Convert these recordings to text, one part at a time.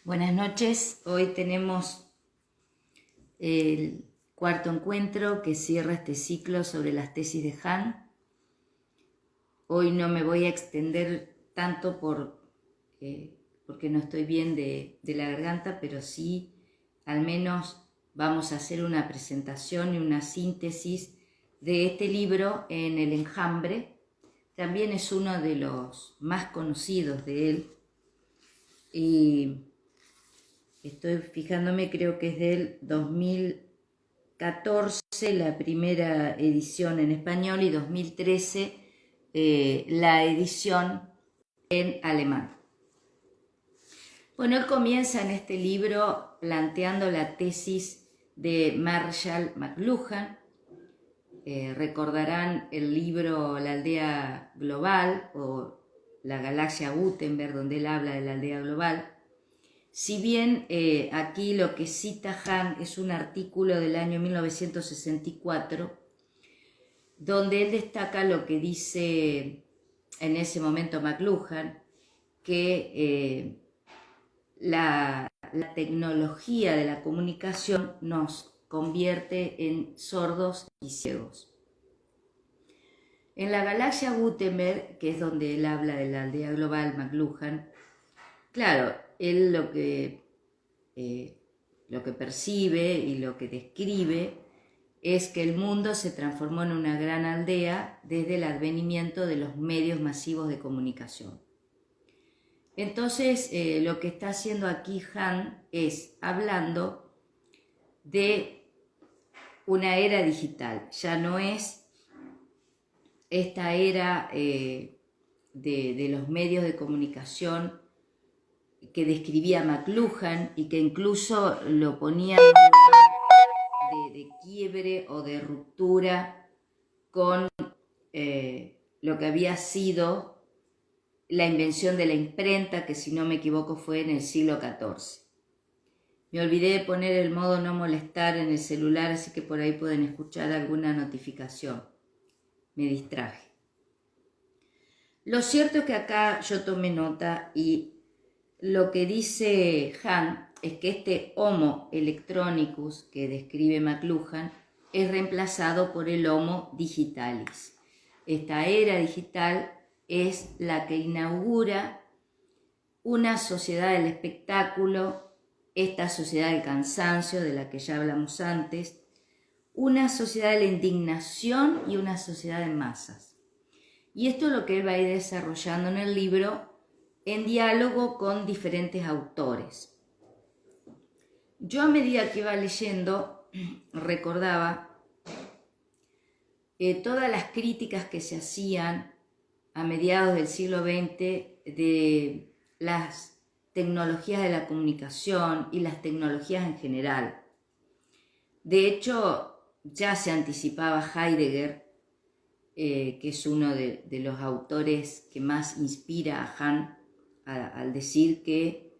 Buenas noches, hoy tenemos el cuarto encuentro que cierra este ciclo sobre las tesis de Han. Hoy no me voy a extender tanto porque no estoy bien de la garganta, pero sí al menos vamos a hacer una presentación y una síntesis de este libro en El Enjambre. También es uno de los más conocidos de él y estoy fijándome, creo que es del 2014 la primera edición en español y 2013 la edición en alemán. Bueno, él comienza en este libro planteando la tesis de Marshall McLuhan. Recordarán el libro La aldea global o La galaxia Gutenberg, donde él habla de la aldea global. Si bien aquí lo que cita Han es un artículo del año 1964, donde él destaca lo que dice en ese momento McLuhan, que la tecnología de la comunicación nos convierte en sordos y ciegos. En la galaxia Gutenberg, que es donde él habla de la aldea global, McLuhan, claro, él lo que percibe y lo que describe es que el mundo se transformó en una gran aldea desde el advenimiento de los medios masivos de comunicación. Entonces, lo que está haciendo aquí Han es hablando de una era digital. Ya no es esta era de los medios de comunicación que describía McLuhan y que incluso lo ponía en un lugar de quiebre o de ruptura con lo que había sido la invención de la imprenta, que si no me equivoco fue en el siglo XIV. Me olvidé de poner el modo no molestar en el celular, así que por ahí pueden escuchar alguna notificación. Me distraje. Lo cierto es que acá yo tomé nota y lo que dice Han es que este Homo electronicus que describe McLuhan es reemplazado por el Homo digitalis. Esta era digital es la que inaugura una sociedad del espectáculo, esta sociedad del cansancio de la que ya hablamos antes, una sociedad de la indignación y una sociedad de masas. Y esto es lo que él va a ir desarrollando en el libro en diálogo con diferentes autores. Yo a medida que iba leyendo recordaba todas las críticas que se hacían a mediados del siglo XX de las tecnologías de la comunicación y las tecnologías en general. De hecho, ya se anticipaba Heidegger, que es uno de los autores que más inspira a Han al decir que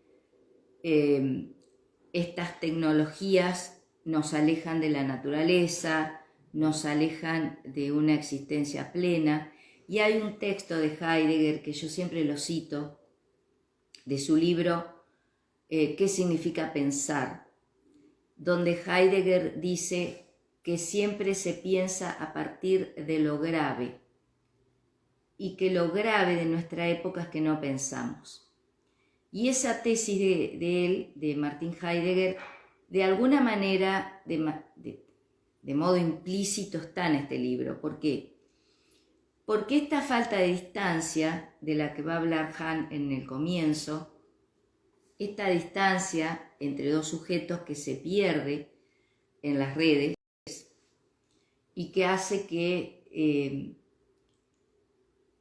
estas tecnologías nos alejan de la naturaleza, nos alejan de una existencia plena. Y hay un texto de Heidegger que yo siempre lo cito, de su libro ¿Qué significa pensar?, donde Heidegger dice que siempre se piensa a partir de lo grave y que lo grave de nuestra época es que no pensamos. Y esa tesis de él, de Martin Heidegger, de alguna manera, de modo implícito está en este libro. ¿Por qué? Porque esta falta de distancia de la que va a hablar Han en el comienzo, esta distancia entre dos sujetos que se pierde en las redes y que hace que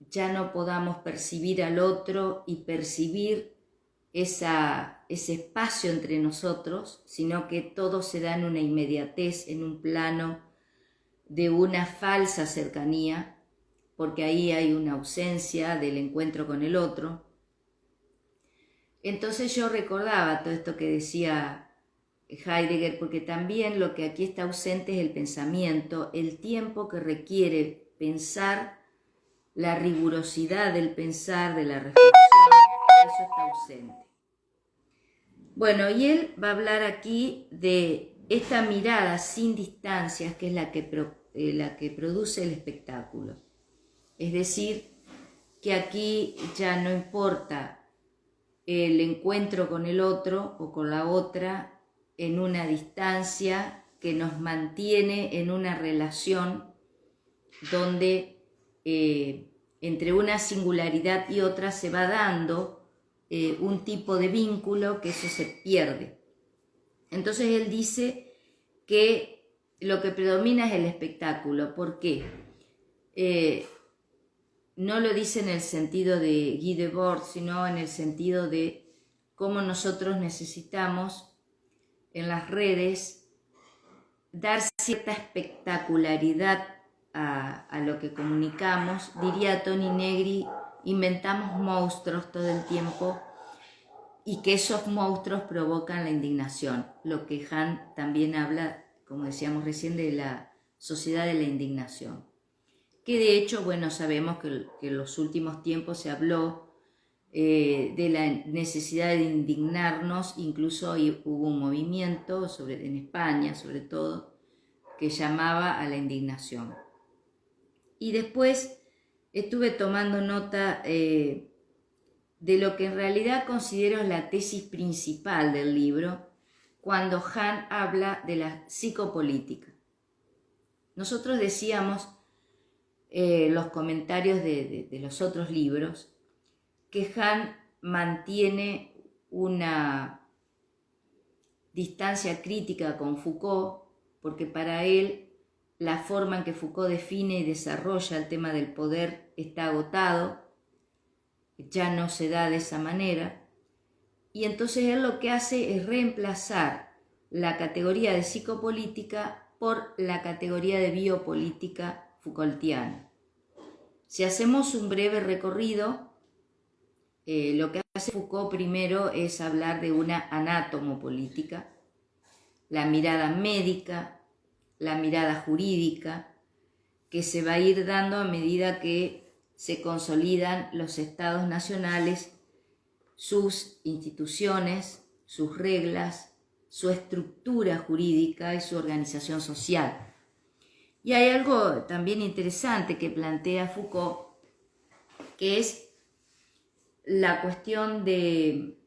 ya no podamos percibir al otro y percibir ese espacio entre nosotros, sino que todo se da en una inmediatez, en un plano de una falsa cercanía, porque ahí hay una ausencia del encuentro con el otro. Entonces yo recordaba todo esto que decía Heidegger, porque también lo que aquí está ausente es el pensamiento, el tiempo que requiere pensar, la rigurosidad del pensar, de la reflexión, eso está ausente. Bueno, y él va a hablar aquí de esta mirada sin distancias, que es la que produce el espectáculo. Es decir, que aquí ya no importa el encuentro con el otro o con la otra en una distancia que nos mantiene en una relación donde entre una singularidad y otra se va dando un tipo de vínculo que eso se pierde. Entonces él dice que lo que predomina es el espectáculo. ¿Por qué? No lo dice en el sentido de Guy Debord, sino en el sentido de cómo nosotros necesitamos en las redes dar cierta espectacularidad a lo que comunicamos. Diría Toni Negri, inventamos monstruos todo el tiempo y que esos monstruos provocan la indignación. Lo que Han también habla, como decíamos recién, de la sociedad de la indignación. Que de hecho, bueno, sabemos que en los últimos tiempos se habló de la necesidad de indignarnos, incluso hubo un movimiento en España sobre todo, que llamaba a la indignación. Y después estuve tomando nota de lo que en realidad considero la tesis principal del libro, cuando Han habla de la psicopolítica. Nosotros decíamos los comentarios de los otros libros, que Han mantiene una distancia crítica con Foucault, porque para él la forma en que Foucault define y desarrolla el tema del poder está agotado, ya no se da de esa manera, y entonces él lo que hace es reemplazar la categoría de psicopolítica por la categoría de biopolítica Foucaultiana. Si hacemos un breve recorrido, lo que hace Foucault primero es hablar de una anatomopolítica, la mirada médica, la mirada jurídica, que se va a ir dando a medida que se consolidan los estados nacionales, sus instituciones, sus reglas, su estructura jurídica y su organización social. Y hay algo también interesante que plantea Foucault, que es la cuestión del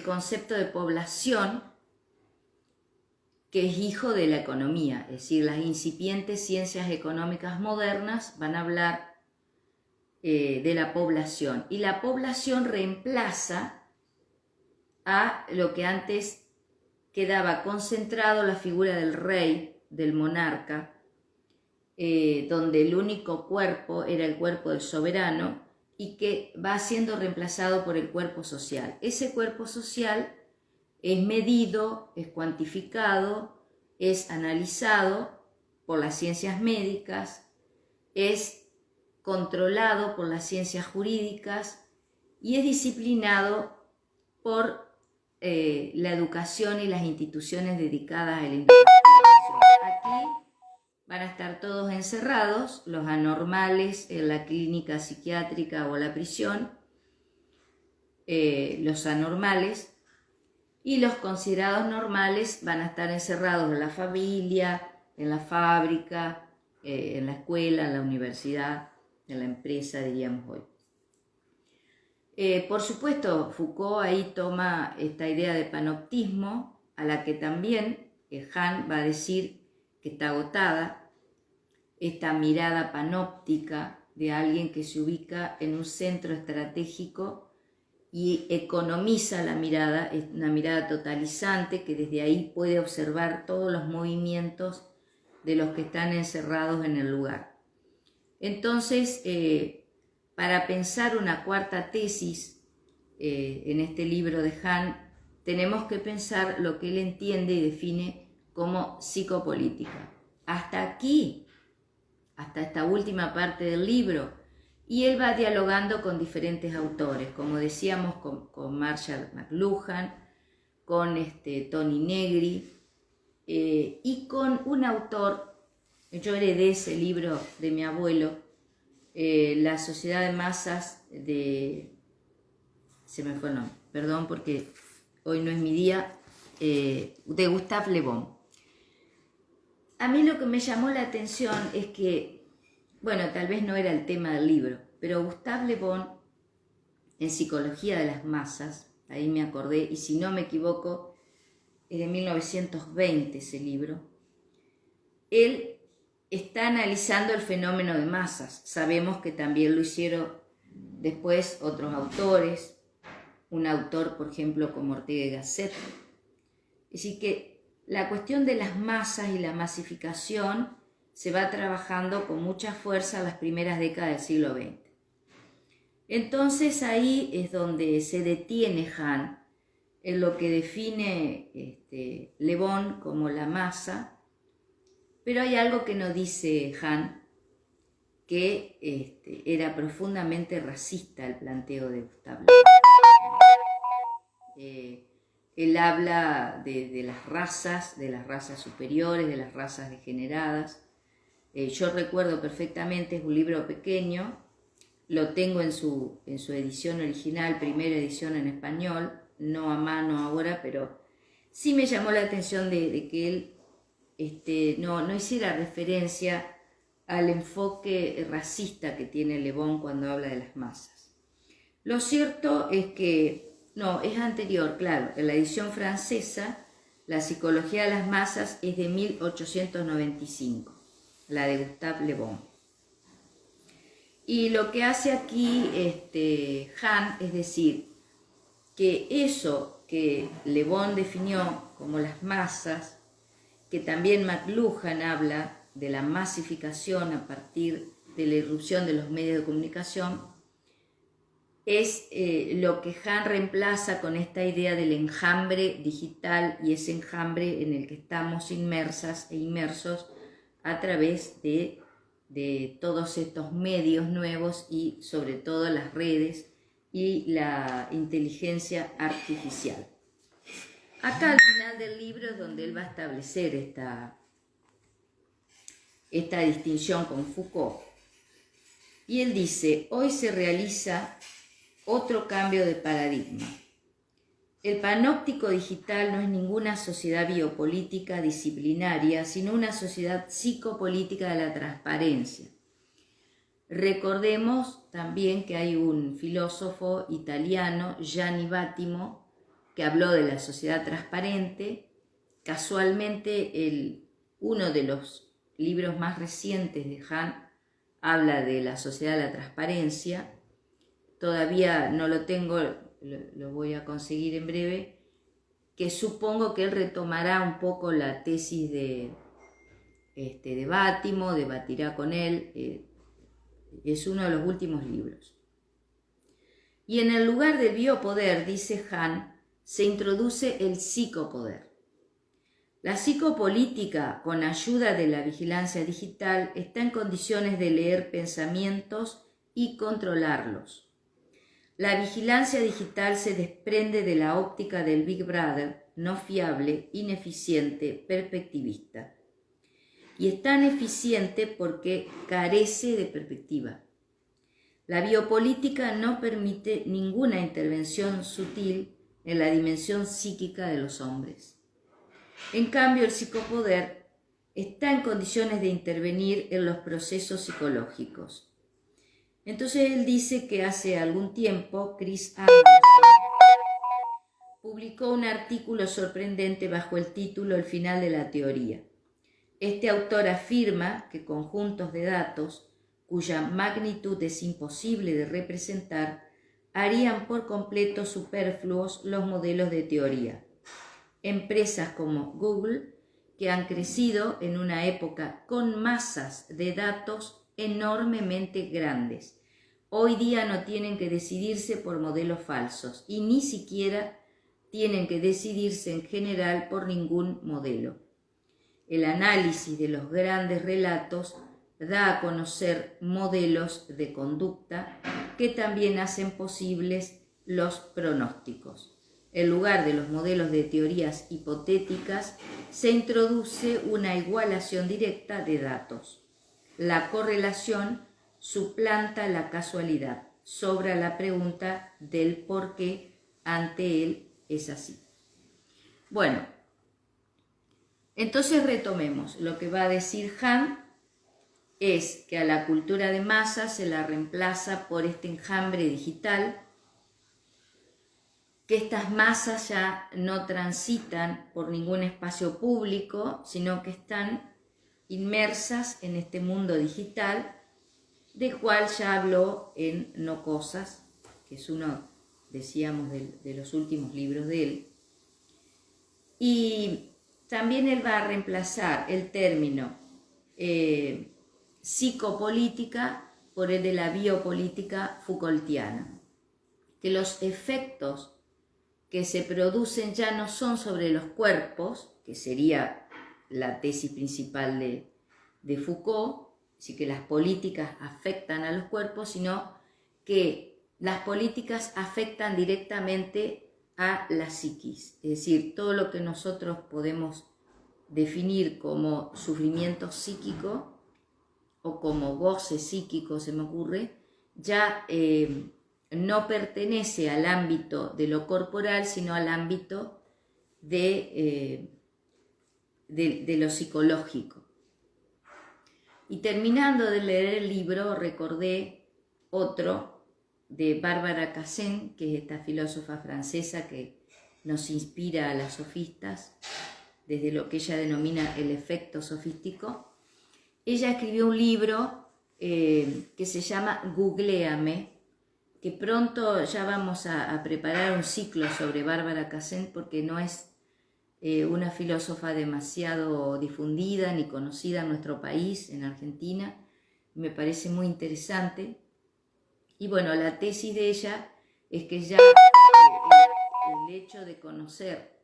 concepto de población, que es hijo de la economía, es decir, las incipientes ciencias económicas modernas van a hablar de la población, y la población reemplaza a lo que antes quedaba concentrado la figura del rey, del monarca, donde el único cuerpo era el cuerpo del soberano, y que va siendo reemplazado por el cuerpo social. Ese cuerpo social es medido, es cuantificado, es analizado por las ciencias médicas, es controlado por las ciencias jurídicas y es disciplinado por la educación y las instituciones dedicadas a la investigación. Aquí van a estar todos encerrados, los anormales en la clínica psiquiátrica o la prisión, los anormales, y los considerados normales van a estar encerrados en la familia, en la fábrica, en la escuela, en la universidad, en la empresa, diríamos hoy. Por supuesto, Foucault ahí toma esta idea de panoptismo, a la que también Han va a decir que está agotada, esta mirada panóptica de alguien que se ubica en un centro estratégico y economiza la mirada, es una mirada totalizante que desde ahí puede observar todos los movimientos de los que están encerrados en el lugar. Entonces, para pensar una cuarta tesis en este libro de Han, tenemos que pensar lo que él entiende y define como psicopolítica. Hasta aquí, hasta esta última parte del libro, y él va dialogando con diferentes autores, como decíamos, con Marshall McLuhan, con Toni Negri, y con un autor. Yo heredé ese libro de mi abuelo, La Sociedad de Masas de... Se me fue el nombre, perdón, porque hoy no es mi día, de Gustave Le Bon. A mí lo que me llamó la atención es que, bueno, tal vez no era el tema del libro, pero Gustave Le Bon, en Psicología de las Masas, ahí me acordé, y si no me equivoco, es de 1920 ese libro, él está analizando el fenómeno de masas. Sabemos que también lo hicieron después otros autores, un autor, por ejemplo, como Ortega y Gasset. Es decir, que la cuestión de las masas y la masificación se va trabajando con mucha fuerza en las primeras décadas del siglo XX. Entonces ahí es donde se detiene Hahn en lo que define Le Bon como la masa, pero hay algo que no dice Hahn, que era profundamente racista el planteo de Gustave Le Bon. Él habla de las razas superiores, de las razas degeneradas. Yo recuerdo perfectamente, es un libro pequeño, lo tengo en su edición original, primera edición en español, no a mano ahora, pero sí me llamó la atención de que él no hiciera referencia al enfoque racista que tiene Le Bon cuando habla de las masas. Lo cierto es que, no, es anterior, claro, en la edición francesa, La psicología de las masas es de 1895, la de Gustave Le Bon. Y lo que hace aquí Hahn es decir, que eso que Le Bon definió como las masas, que también McLuhan habla de la masificación a partir de la irrupción de los medios de comunicación, es lo que Hahn reemplaza con esta idea del enjambre digital, y ese enjambre en el que estamos inmersas e inmersos a través de todos estos medios nuevos y sobre todo las redes y la inteligencia artificial. Acá al final del libro es donde él va a establecer esta distinción con Foucault. Y él dice, hoy se realiza otro cambio de paradigma. El panóptico digital no es ninguna sociedad biopolítica disciplinaria, sino una sociedad psicopolítica de la transparencia. Recordemos también que hay un filósofo italiano, Gianni Vattimo, que habló de la sociedad transparente. Casualmente, uno de los libros más recientes de Hahn habla de la sociedad de la transparencia. Todavía no lo tengo, lo voy a conseguir en breve, que supongo que él retomará un poco la tesis de Vattimo, debatirá con él. Es uno de los últimos libros. Y en el lugar del biopoder, dice Hahn, se introduce el psicopoder. La psicopolítica, con ayuda de la vigilancia digital, está en condiciones de leer pensamientos y controlarlos. La vigilancia digital se desprende de la óptica del Big Brother, no fiable, ineficiente, perspectivista. Y es tan eficiente porque carece de perspectiva. La biopolítica no permite ninguna intervención sutil en la dimensión psíquica de los hombres. En cambio, el psicopoder está en condiciones de intervenir en los procesos psicológicos. Entonces él dice que hace algún tiempo Chris Anderson publicó un artículo sorprendente bajo el título El final de la teoría. Este autor afirma que conjuntos de datos cuya magnitud es imposible de representar harían por completo superfluos los modelos de teoría. Empresas como Google, que han crecido en una época con masas de datos enormemente grandes, hoy día no tienen que decidirse por modelos falsos y ni siquiera tienen que decidirse en general por ningún modelo. El análisis de los grandes relatos da a conocer modelos de conducta que también hacen posibles los pronósticos. En lugar de los modelos de teorías hipotéticas, se introduce una igualación directa de datos. La correlación suplanta la casualidad, sobra la pregunta del por qué ante él es así. Bueno, entonces retomemos. Lo que va a decir Han es que a la cultura de masas se la reemplaza por este enjambre digital, que estas masas ya no transitan por ningún espacio público, sino que están inmersas en este mundo digital, del cual ya habló en No Cosas, que es uno, decíamos, de los últimos libros de él. Y también él va a reemplazar el término psicopolítica por el de la biopolítica Foucaultiana, que los efectos que se producen ya no son sobre los cuerpos, que sería la tesis principal de Foucault, así que las políticas afectan a los cuerpos, sino que las políticas afectan directamente a la psiquis, es decir, todo lo que nosotros podemos definir como sufrimiento psíquico o como goce psíquico, se me ocurre, ya no pertenece al ámbito de lo corporal, sino al ámbito de lo psicológico. Y terminando de leer el libro, recordé otro de Bárbara Cassen, que es esta filósofa francesa que nos inspira a las sofistas, desde lo que ella denomina el efecto sofístico. Ella escribió un libro que se llama Googléame, que pronto ya vamos a preparar un ciclo sobre Bárbara Cassen, porque no es una filósofa demasiado difundida ni conocida en nuestro país, en Argentina. Me parece muy interesante. Y bueno, la tesis de ella es que ya el hecho de conocer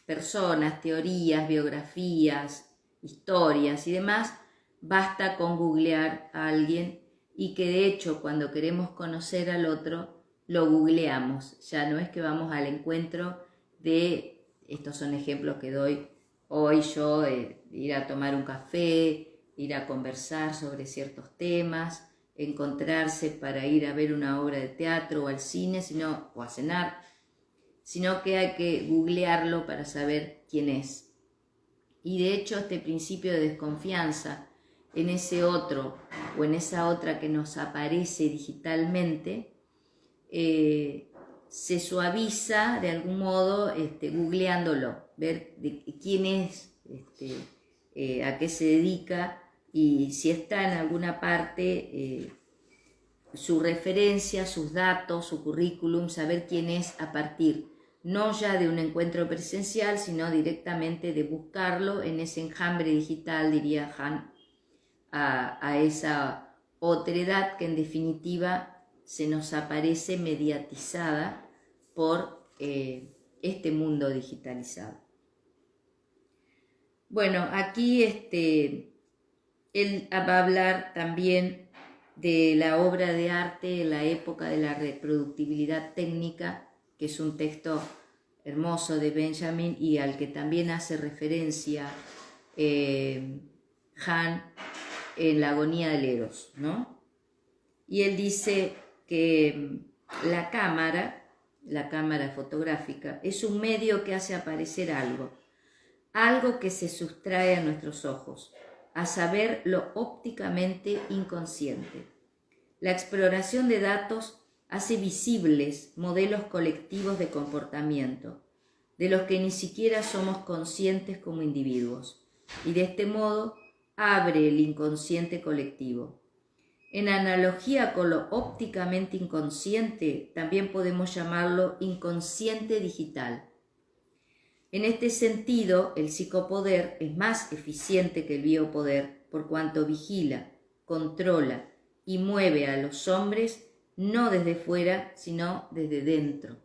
personas, teorías, biografías, historias y demás, basta con googlear a alguien, y que de hecho cuando queremos conocer al otro lo googleamos, ya no es que vamos al encuentro de, estos son ejemplos que doy hoy yo, ir a tomar un café, ir a conversar sobre ciertos temas, encontrarse para ir a ver una obra de teatro o al cine, o a cenar, sino que hay que googlearlo para saber quién es. Y de hecho este principio de desconfianza en ese otro o en esa otra que nos aparece digitalmente, se suaviza de algún modo googleándolo, ver de quién es, a qué se dedica, y si está en alguna parte, su referencia, sus datos, su currículum, saber quién es a partir no ya de un encuentro presencial, sino directamente de buscarlo en ese enjambre digital, diría Han, a esa otredad que en definitiva se nos aparece mediatizada por este mundo digitalizado. Bueno, aquí él va a hablar también de la obra de arte en la época de la reproductibilidad técnica, que es un texto hermoso de Benjamin y al que también hace referencia Han en La agonía del Eros, ¿no? Y él dice que la cámara fotográfica, es un medio que hace aparecer algo que se sustrae a nuestros ojos, a saber, lo ópticamente inconsciente. La exploración de datos hace visibles modelos colectivos de comportamiento, de los que ni siquiera somos conscientes como individuos, y de este modo abre el inconsciente colectivo. En analogía con lo ópticamente inconsciente, también podemos llamarlo inconsciente digital. En este sentido, el psicopoder es más eficiente que el biopoder, por cuanto vigila, controla y mueve a los hombres no desde fuera, sino desde dentro.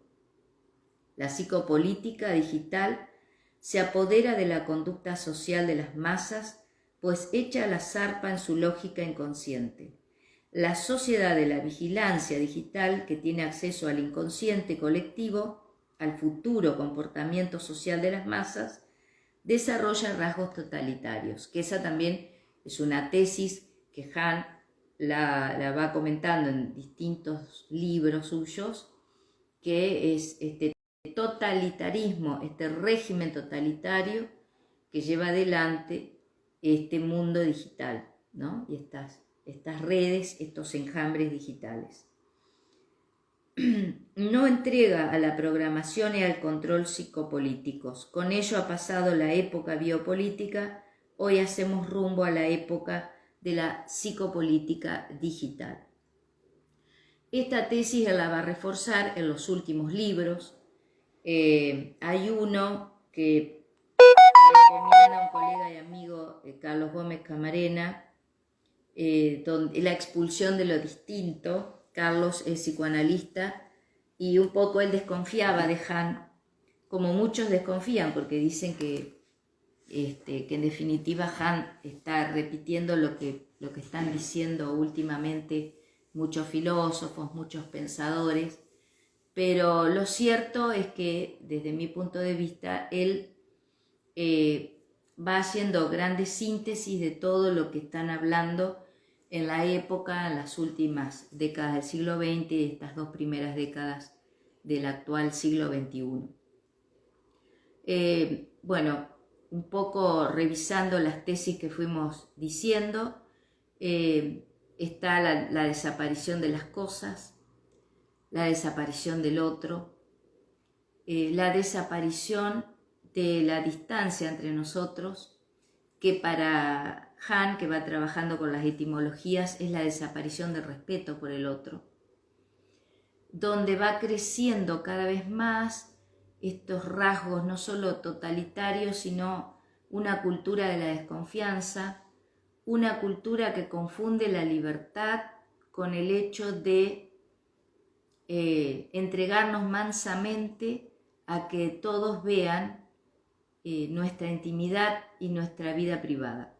La psicopolítica digital se apodera de la conducta social de las masas, pues echa la zarpa en su lógica inconsciente. La sociedad de la vigilancia digital, que tiene acceso al inconsciente colectivo, al futuro comportamiento social de las masas, desarrolla rasgos totalitarios, que esa también es una tesis que Han la va comentando en distintos libros suyos, que es totalitarismo, este régimen totalitario que lleva adelante este mundo digital, ¿no? Y estas redes, estos enjambres digitales. No entrega a la programación y al control psicopolíticos. Con ello ha pasado la época biopolítica, hoy hacemos rumbo a la época de la psicopolítica digital. Esta tesis la va a reforzar en los últimos libros. Hay uno que recomienda un colega y amigo, Carlos Gómez Camarena, donde la expulsión de lo distinto. Carlos es psicoanalista y un poco él desconfiaba de Hahn, como muchos desconfían, porque dicen que en definitiva Hahn está repitiendo lo que están diciendo últimamente muchos filósofos, muchos pensadores, pero lo cierto es que desde mi punto de vista él va haciendo grandes síntesis de todo lo que están hablando en la época, en las últimas décadas del siglo XX y estas 2 primeras décadas del actual siglo XXI. Bueno, un poco revisando las tesis que fuimos diciendo, está la desaparición de las cosas, la desaparición del otro, la desaparición de la distancia entre nosotros, que para Hahn, que va trabajando con las etimologías, es la desaparición del respeto por el otro, donde va creciendo cada vez más estos rasgos no solo totalitarios, sino una cultura de la desconfianza, una cultura que confunde la libertad con el hecho de entregarnos mansamente a que todos vean nuestra intimidad y nuestra vida privada.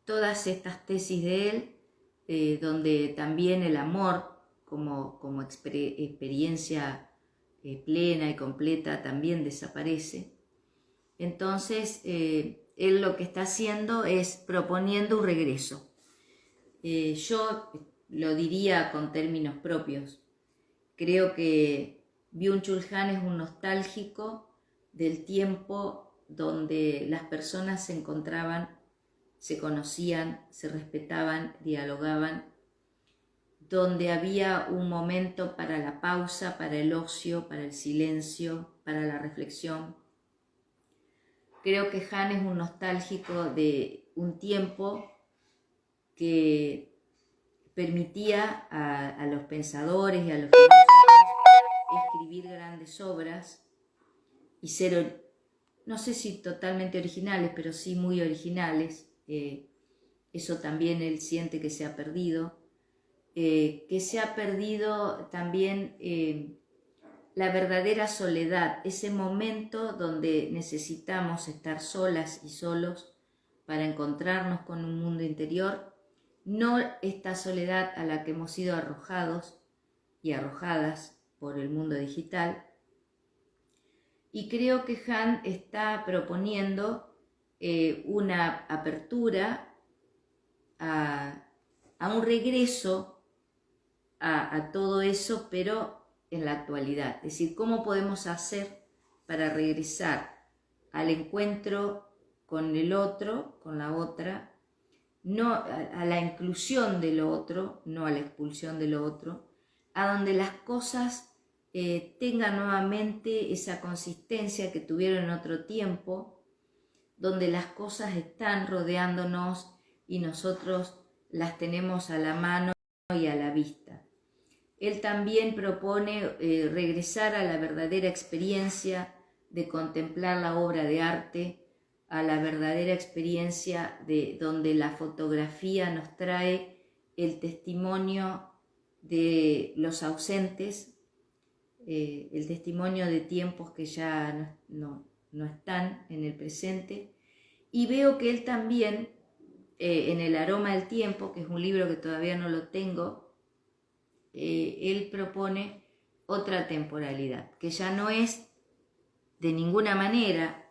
Todas estas tesis de él, donde también el amor como experiencia plena y completa también desaparece. Entonces, él lo que está haciendo es proponiendo un regreso. Yo lo diría con términos propios. Creo que Byung-Chul Han es un nostálgico del tiempo donde las personas se encontraban, se conocían, se respetaban, dialogaban, donde había un momento para la pausa, para el ocio, para el silencio, para la reflexión. Creo que Han es un nostálgico de un tiempo que permitía a los pensadores y a los filósofos escribir grandes obras y ser, no sé si totalmente originales, pero sí muy originales. Eso también él siente que se ha perdido. Que se ha perdido también la verdadera soledad, ese momento donde necesitamos estar solas y solos para encontrarnos con un mundo interior, no esta soledad a la que hemos sido arrojados y arrojadas por el mundo digital. Y creo que Han está proponiendo una apertura a un regreso a todo eso, pero en la actualidad. Es decir, ¿cómo podemos hacer para regresar al encuentro con el otro, con la otra, no a la inclusión del otro, no a la expulsión del otro, a donde las cosas tengan nuevamente esa consistencia que tuvieron en otro tiempo, donde las cosas están rodeándonos y nosotros las tenemos a la mano y a la vista. Él también propone regresar a la verdadera experiencia de contemplar la obra de arte, a la verdadera experiencia de donde la fotografía nos trae el testimonio de los ausentes, el testimonio de tiempos que ya no están en el presente. Y veo que él también, en El aroma del tiempo, que es un libro que todavía no lo tengo, él propone otra temporalidad, que ya no es de ninguna manera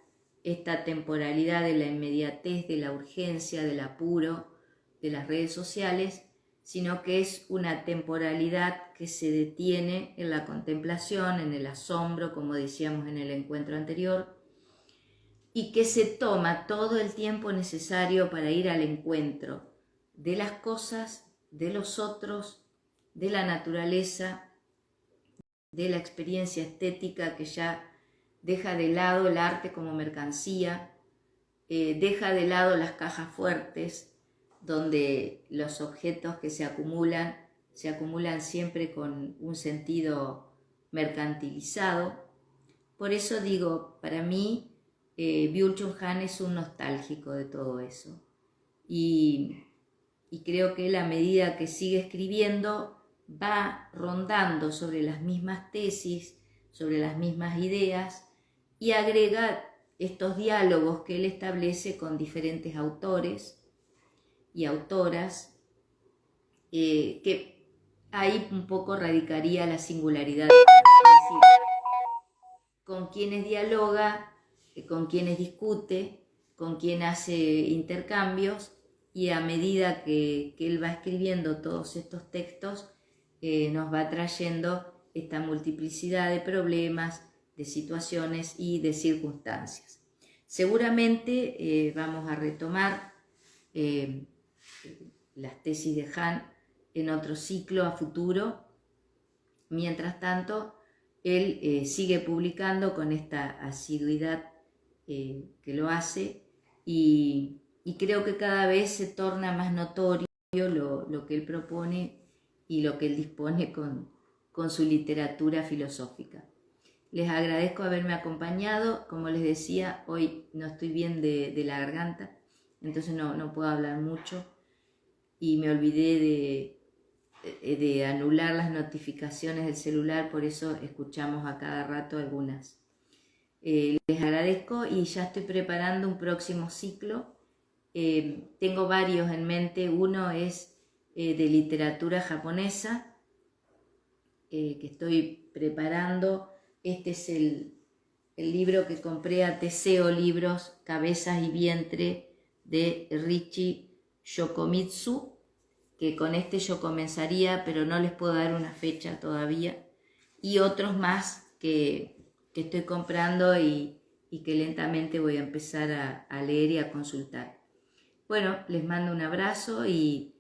esta temporalidad de la inmediatez, de la urgencia, del apuro, de las redes sociales, sino que es una temporalidad que se detiene en la contemplación, en el asombro, como decíamos en el encuentro anterior, y que se toma todo el tiempo necesario para ir al encuentro de las cosas, de los otros, de la naturaleza, de la experiencia estética que ya deja de lado el arte como mercancía, deja de lado las cajas fuertes, donde los objetos que se acumulan siempre con un sentido mercantilizado. Por eso digo, para mí, Byung-Chul Han es un nostálgico de todo eso. Y creo que él, a medida que sigue escribiendo, va rondando sobre las mismas tesis, sobre las mismas ideas, y agrega estos diálogos que él establece con diferentes autores y autoras, que ahí un poco radicaría la singularidad. Es decir, con quienes dialoga, con quienes discute, con quien hace intercambios, y a medida que él va escribiendo todos estos textos, nos va trayendo esta multiplicidad de problemas, de situaciones y de circunstancias. Seguramente vamos a retomar las tesis de Han en otro ciclo a futuro. Mientras tanto, él sigue publicando con esta asiduidad que lo hace, y creo que cada vez se torna más notorio lo que él propone y lo que él dispone con su literatura filosófica. Les agradezco haberme acompañado. Como les decía, hoy no estoy bien de la garganta, entonces no puedo hablar mucho, y me olvidé de anular las notificaciones del celular, por eso escuchamos a cada rato algunas. Les agradezco, y ya estoy preparando un próximo ciclo. Tengo varios en mente. Uno es de literatura japonesa, que estoy preparando. Este es el libro que compré a Teseo Libros, Cabezas y Vientre, de Richie Yokomitsu, que con este yo comenzaría, pero no les puedo dar una fecha todavía, y otros más que estoy comprando y que lentamente voy a empezar a leer y a consultar. Bueno, les mando un abrazo, y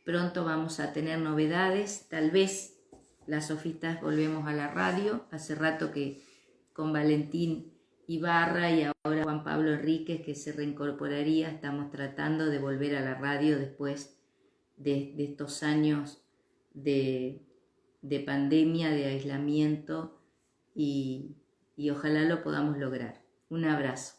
pronto vamos a tener novedades. Tal vez las sofistas volvemos a la radio. Hace rato que con Valentín Ibarra y ahora Juan Pablo Enríquez, que se reincorporaría, estamos tratando de volver a la radio después de estos años de pandemia, de aislamiento, y ojalá lo podamos lograr. Un abrazo.